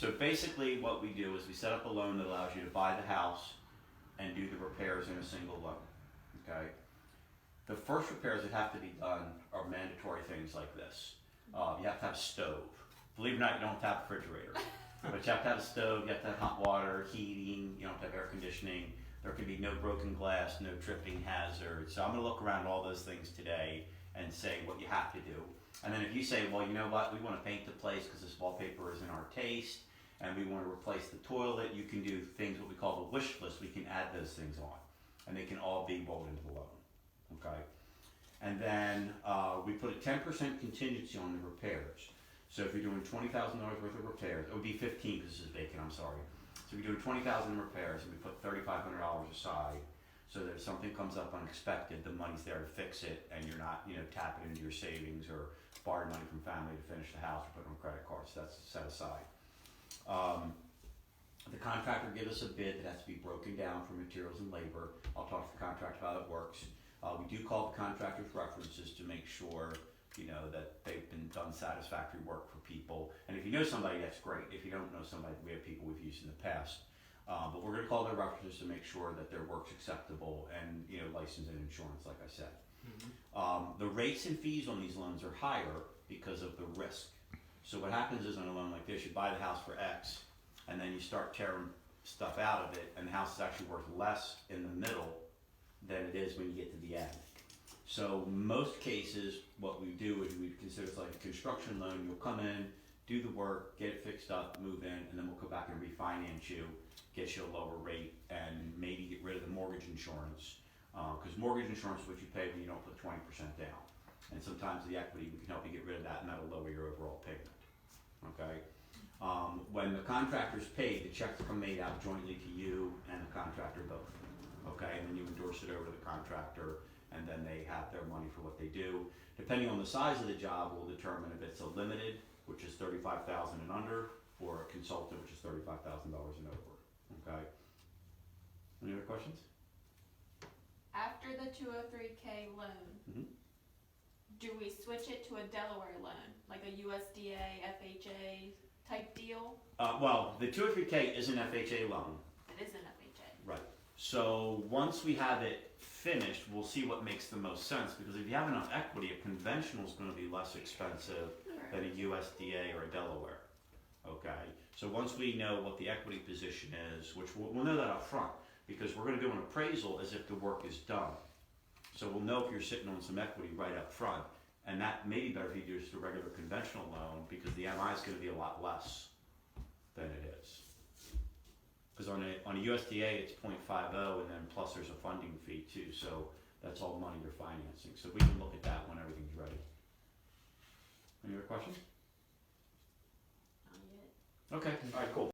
So basically what we do is we set up a loan that allows you to buy the house and do the repairs in a single loan, okay? The first repairs that have to be done are mandatory things like this. You have to have a stove. Believe it or not, you don't have to have a refrigerator. But you have to have a stove, you have to have hot water, heating, you don't have to have air conditioning. There can be no broken glass, no tripping hazards. So I'm gonna look around all those things today and say what you have to do. And then if you say, well, you know what, we wanna paint the place because this wallpaper isn't our taste, and we wanna replace the toilet, you can do things what we call the wish list. We can add those things on, and they can all be rolled into the loan, okay? And then we put a 10% contingency on the repairs. So if you're doing $20,000 worth of repairs, it would be 15 because this is vacant, I'm sorry. So if you're doing 20,000 repairs and we put $3,500 aside, so that if something comes up unexpected, the money's there to fix it, and you're not, tapping into your savings or borrowing money from family to finish the house or put on credit cards. That's set aside. The contractor gives us a bid that has to be broken down for materials and labor. I'll talk to the contractor how that works. We do call the contractor's references to make sure that they've been done satisfactory work for people. And if you know somebody, that's great. If you don't know somebody, we have people we've used in the past. But we're going to call their references to make sure that their work's acceptable and license and insurance, like I said. The rates and fees on these loans are higher because of the risk. So what happens is on a loan like this, you buy the house for X, and then you start tearing stuff out of it, and the house is actually worth less in the middle than it is when you get to the end. So most cases, what we do is we consider it like a construction loan. You'll come in, do the work, get it fixed up, move in, and then we'll come back and refinance you, get you a lower rate, and maybe get rid of the mortgage insurance. Because mortgage insurance is what you pay when you don't put 20% down. And sometimes the equity, we can help you get rid of that, and that'll lower your overall payment. Okay? When the contractor's paid, the checks come made out jointly to you and the contractor both. Okay, and then you endorse it over to the contractor, and then they have their money for what they do. Depending on the size of the job, will determine if it's a limited, which is $35,000 and under, or a consultant, which is $35,000 and over. Okay. Any other questions? After the 203K loan, do we switch it to a Delaware loan, like a USDA, FHA type deal? Well, the 203K is an FHA loan. It is an FHA. Right. So once we have it finished, we'll see what makes the most sense, because if you have enough equity, a conventional is going to be less expensive than a USDA or a Delaware. Okay. So once we know what the equity position is, which we'll know that up front, because we're going to do an appraisal as if the work is done. So we'll know if you're sitting on some equity right up front, and that may be better if you do just a regular conventional loan, because the MI is going to be a lot less than it is. Because on a USDA it's 0.50, and then plus there's a funding fee too, so that's all money you're financing. So we can look at that when everything's ready. Any other questions? Not yet. Okay, all right, cool.